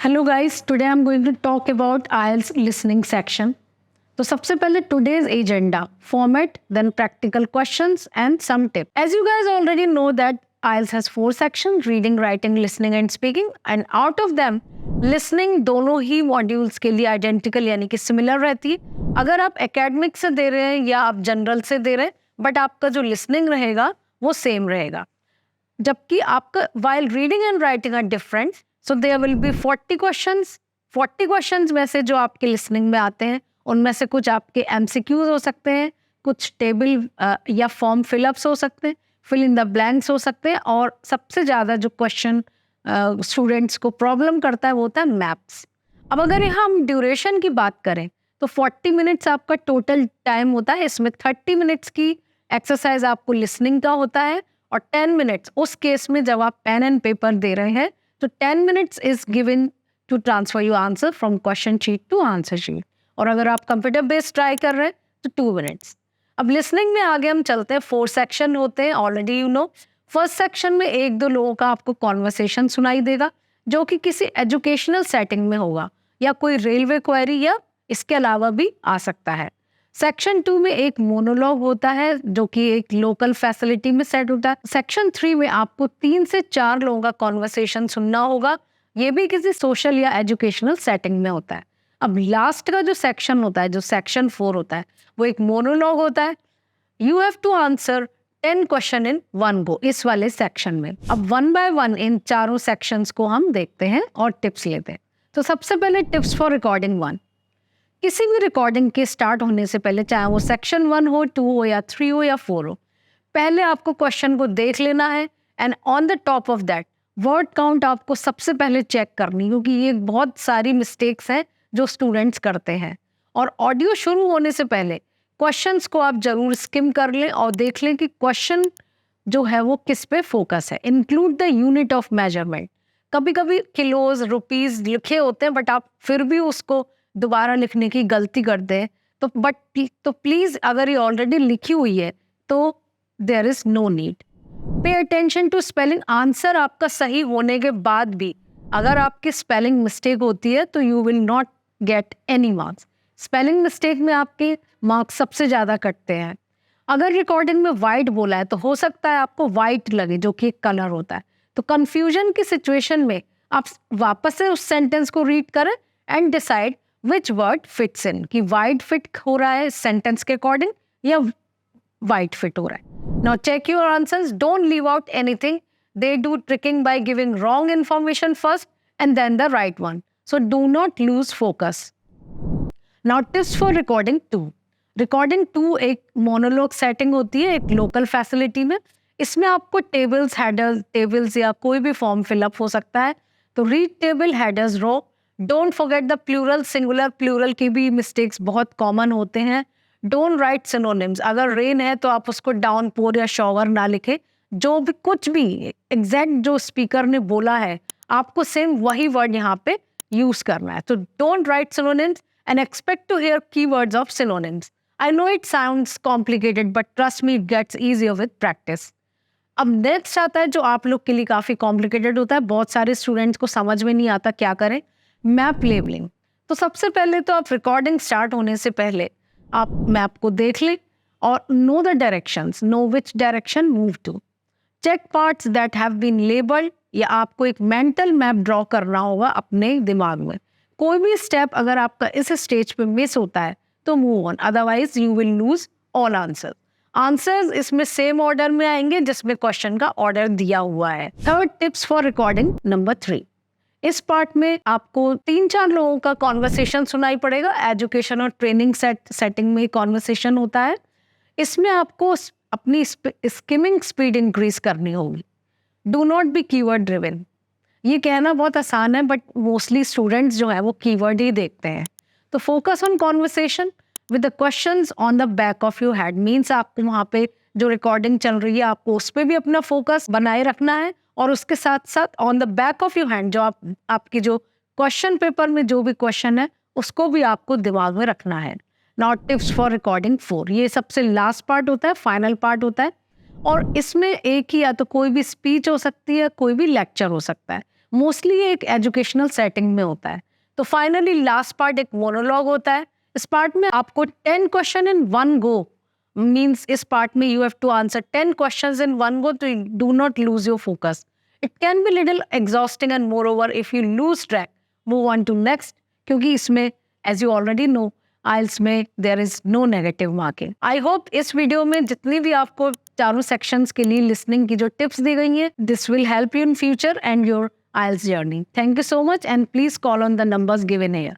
Hello guys, today I am going to talk about IELTS listening section. तो सबसे पहले today's agenda, format, then practical questions and some tip. As you guys already know that IELTS has 4 section, reading, writing, listening and speaking, and out of them listening दोनों ही modules के लिए identical यानी कि similar रहती है। अगर आप एकेडमिक से दे रहे हैं या आप जनरल से दे रहे हैं, बट आपका जो लिसनिंग रहेगा वो सेम रहेगा। जबकि आपका while reading and writing are different, so there will be 40 questions. 40 questions में से जो आपके लिसनिंग में आते हैं उनमें से कुछ आपके MCQs हो सकते हैं, कुछ टेबल या फॉर्म फिलअप्स हो सकते हैं, फिल इन द ब्लैंक्स हो सकते हैं, और सबसे ज़्यादा जो क्वेश्चन स्टूडेंट्स को प्रॉब्लम करता है वो होता है मैप्स। अब अगर यहाँ हम ड्यूरेशन की बात करें तो 40 मिनट्स आपका टोटल टाइम होता है। इसमें 30 मिनट्स की एक्सरसाइज आपको लिसनिंग का होता है और 10 मिनट्स उस केस में जब आप पेन एंड पेपर दे रहे हैं तो 10 minutes is given to transfer your answer from question sheet to answer sheet, और अगर आप कंप्यूटर बेस्ड ट्राई कर रहे हैं तो 2 मिनट्स। अब लिसनिंग में आगे हम चलते हैं। 4 सेक्शन होते हैं, already you know. First section में 1-2 लोगों का आपको कॉन्वर्सेशन सुनाई देगा जो कि किसी एजुकेशनल सेटिंग में होगा या कोई रेलवे क्वेरी या इसके अलावा भी आ सकता है। सेक्शन 2 में एक मोनोलॉग होता है जो कि एक लोकल फैसिलिटी में सेट होता है। सेक्शन 3 में आपको 3 से 4 लोगों का कॉन्वर्सेशन सुनना होगा, ये भी किसी सोशल या एजुकेशनल सेटिंग में होता है। अब लास्ट का जो सेक्शन होता है, जो सेक्शन 4 होता है, वो एक मोनोलॉग होता है। You have to answer 10 question in 1 go इस वाले सेक्शन में। अब 1 बाय 1 इन चारों सेक्शंस को हम देखते हैं और टिप्स लेते हैं। तो सबसे पहले टिप्स फॉर रिकॉर्डिंग 1। किसी भी रिकॉर्डिंग के स्टार्ट होने से पहले, चाहे वो सेक्शन 1 हो, 2 हो या 3 हो या 4 हो, पहले आपको क्वेश्चन को देख लेना है and on the top of that word count आपको सबसे पहले चेक करनी, क्योंकि ये बहुत सारी मिस्टेक्स हैं जो स्टूडेंट्स करते हैं। और ऑडियो शुरू होने से पहले क्वेश्चंस को आप जरूर स्किम कर लें और देख लें कि क्वेश्चन जो है वो किस पे फोकस है। Include the unit of measurement. कभी कभी किलोज, रुपीज लिखे होते हैं बट आप फिर भी उसको दोबारा लिखने की गलती करते हैं, तो प्लीज अगर ये ऑलरेडी लिखी हुई है तो there is no need. Pay attention to spelling. Answer आपका सही होने के बाद भी अगर आपकी स्पेलिंग मिस्टेक होती है तो you will not get any marks. Spelling mistake में आपके मार्क्स सबसे ज़्यादा कटते हैं। अगर रिकॉर्डिंग में वाइट बोला है तो हो सकता है आपको वाइट लगे, जो कि एक कलर होता है। तो कंफ्यूजन की सिचुएशन में आप वापस से उस सेंटेंस को रीड करें and decide which word fits इन, कि वाइट फिट हो रहा है सेंटेंस के अकॉर्डिंग या वाइट फिट हो रहा है। Now check your answers, don't leave out anything. They do tricking by giving wrong information first and then the right one, so do not lose focus. Now tips for recording 2। Recording 2 एक monologue setting होती है एक local facility में। इसमें आपको tables, headers, tables या कोई भी फॉर्म फिलअप हो सकता है। तो read table, headers, row. Don't forget the plural, singular, plural की भी मिस्टेक्स बहुत कॉमन होते हैं। Don't write synonyms. अगर रेन है तो आप उसको डाउन पोर या शॉवर ना लिखें। जो भी कुछ भी एग्जैक्ट जो स्पीकर ने बोला है आपको सेम वही वर्ड यहाँ पे यूज करना है। तो don't write synonyms and expect to hear keywords of synonyms. I know it sounds complicated, but trust me, it gets easier with practice. अब नेक्स्ट आता है जो आप लोग के लिए काफ़ी कॉम्प्लिकेटेड होता है, बहुत सारे स्टूडेंट्स को समझ में नहीं आता क्या करें, मैप लेबलिंग। तो सबसे पहले तो आप रिकॉर्डिंग स्टार्ट होने से पहले आप मैप को देख लें और know the directions, know which direction move to. Check parts that have been labelled, या आपको एक मेंटल मैप ड्रॉ करना होगा अपने दिमाग में। कोई भी स्टेप अगर आपका इस स्टेज पे मिस होता है तो move on, otherwise you will lose all answers इसमें सेम ऑर्डर में आएंगे जिसमें क्वेश्चन का ऑर्डर दिया हुआ है। Third tips for recording number 3। इस पार्ट में आपको 3-4 लोगों का कॉन्वर्सेशन सुनाई पड़ेगा। एजुकेशन और ट्रेनिंग सेटिंग में कॉन्वर्सेशन होता है। इसमें आपको अपनी स्किमिंग स्पीड इंक्रीज करनी होगी। Do not be keyword driven. ये कहना बहुत आसान है बट मोस्टली स्टूडेंट्स जो है वो कीवर्ड ही देखते हैं। तो focus on conversation with the questions on the back of your head. Means आपको वहाँ पे जो रिकॉर्डिंग चल रही है आपको उस पर भी अपना फोकस बनाए रखना है, और उसके साथ साथ on the back of your hand जो आपकी जो क्वेश्चन पेपर में जो भी क्वेश्चन है उसको भी आपको दिमाग में रखना है। Now tips for recording 4। ये सबसे लास्ट पार्ट होता है, फाइनल पार्ट होता है, और इसमें एक ही या तो कोई भी स्पीच हो सकती है, कोई भी लेक्चर हो सकता है। मोस्टली ये एक एजुकेशनल सेटिंग में होता है। तो फाइनली लास्ट पार्ट एक मोनोलॉग होता है। इस पार्ट में आपको 10 question in one go, means इस पार्ट में you have to answer 10 questions in one go, तो do not lose your focus. It can be little exhausting and moreover if you lose track, move on to next, क्योंकि इसमें as you already know IELTS में there is no negative marking. I hope इस video में जितनी भी आपको चारों sections के लिए लिसनिंग की जो टिप्स दी गई हैं, this will help you in future and your IELTS journey. Thank you so much and please call on the numbers given here.